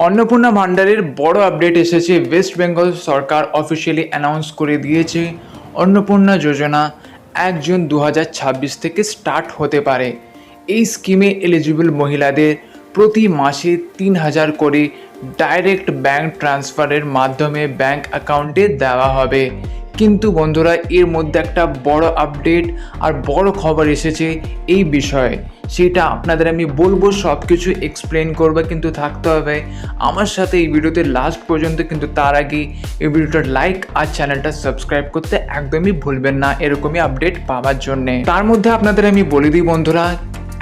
অন্নপূর্ণা ভান্ডারের বড় আপডেট এসেছে। ওয়েস্ট বেঙ্গল সরকার অফিসিয়ালি অ্যানাউন্স করে দিয়েছে অন্নপূর্ণা যোজনা 1 জুন 2026 থেকে স্টার্ট হতে পারে। এই স্কিমে এলিজিবল মহিলাদের প্রতি মাসে 3,000 করে ডাইরেক্ট ব্যাংক ট্রান্সফারের মাধ্যমে ব্যাংক অ্যাকাউন্টে দেওয়া হবে। কিন্তু বন্ধুরা, এর মধ্যে একটা বড় আপডেট আর বড় খবর এসেছে এই বিষয়ে। সেটা আপনাদের আমি বলবো, সব কিছু এক্সপ্লেন করবো, কিন্তু থাকতে হবে আমার সাথে এই ভিডিওতে লাস্ট পর্যন্ত। কিন্তু তার আগে এই ভিডিওটার লাইক আর চ্যানেলটা সাবস্ক্রাইব করতে একদমই ভুলবেন না এরকমই আপডেট পাওয়ার জন্যে। তার মধ্যে আপনাদের আমি বলে দিই বন্ধুরা,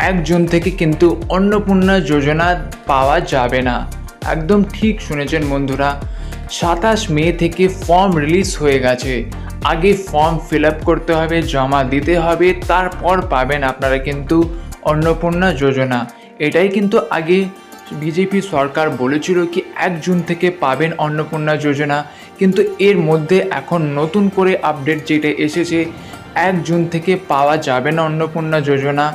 1 জুন থেকে কিন্তু অন্নপূর্ণা যোজনা পাওয়া যাবে না। একদম ঠিক শুনেছেন বন্ধুরা, 27 মে থেকে ফর্ম রিলিজ হয়ে গেছে। আগে ফর্ম ফিল আপ করতে হবে, জমা দিতে হবে, তারপর পাবেন আপনারা কিন্তু অন্নপূর্ণা যোজনা। এটাই কিন্তু আগে বিজেপি সরকার বলেছিল কি 1 জুন থেকে পাবেন অন্নপূর্ণা যোজনা। কিন্তু এর মধ্যে এখন নতুন করে আপডেট যেটা এসেছে, 1 জুন থেকে পাওয়া যাবে না অন্নপূর্ণা যোজনা।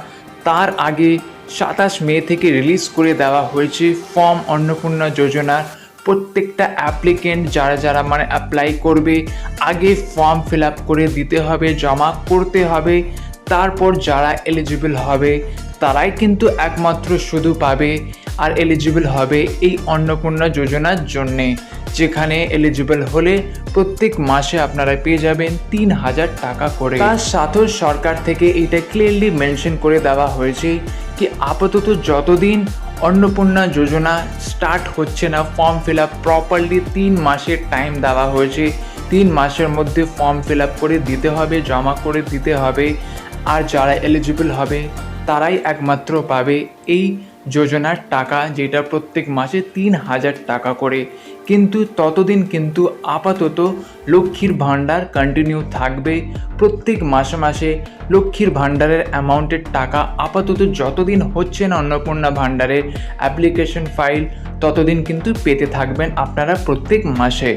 তার আগে 27 মে থেকে রিলিজ করে দেওয়া হয়েছে ফর্ম অন্নপূর্ণা যোজনার। প্রত্যেকটা অ্যাপ্লিকেন্ট যারা মানে অ্যাপ্লাই করবে, আগে ফর্ম ফিল আপ করে দিতে হবে, জমা করতে হবে। তারপর যারা এলিজিবল হবে তারাই কিন্তু একমাত্র শুধু পাবে আর এলিজিবল হবে এই অন্নপূর্ণা যোজনার জন্যে। যেখানে এলিজিবল হলে প্রত্যেক মাসে আপনারা পেয়ে যাবেন 3,000 টাকা করে। তার সাথেও সরকার থেকে এটা ক্লিয়ারলি মেনশন করে দেওয়া হয়েছে কি আপাতত যতদিন অন্নপূর্ণা যোজনা স্টার্ট হচ্ছে না, ফর্ম ফিল আপ প্রপারলি 3 মাসের টাইম দেওয়া হয়েছে। 3 মাসের মধ্যে ফর্ম ফিল আপ করে দিতে হবে, জমা করে দিতে হবে। আর যারা এলিজিবল হবে তারাই একমাত্র পাবে এই যোজনার টাকা, যেটা প্রত্যেক মাসে 3,000 টাকা করে। কিন্তু ততদিন কিন্তু আপাতত লক্ষ্মীর ভাণ্ডার কন্টিনিউ থাকবে। প্রত্যেক মাসে মাসে লক্ষ্মীর ভাণ্ডারের অ্যামাউন্টের টাকা আপাতত যতদিন হচ্ছে না অন্নপূর্ণা ভাণ্ডারের অ্যাপ্লিকেশন ফাইল, ততদিন কিন্তু পেতে থাকবেন আপনারা প্রত্যেক মাসে।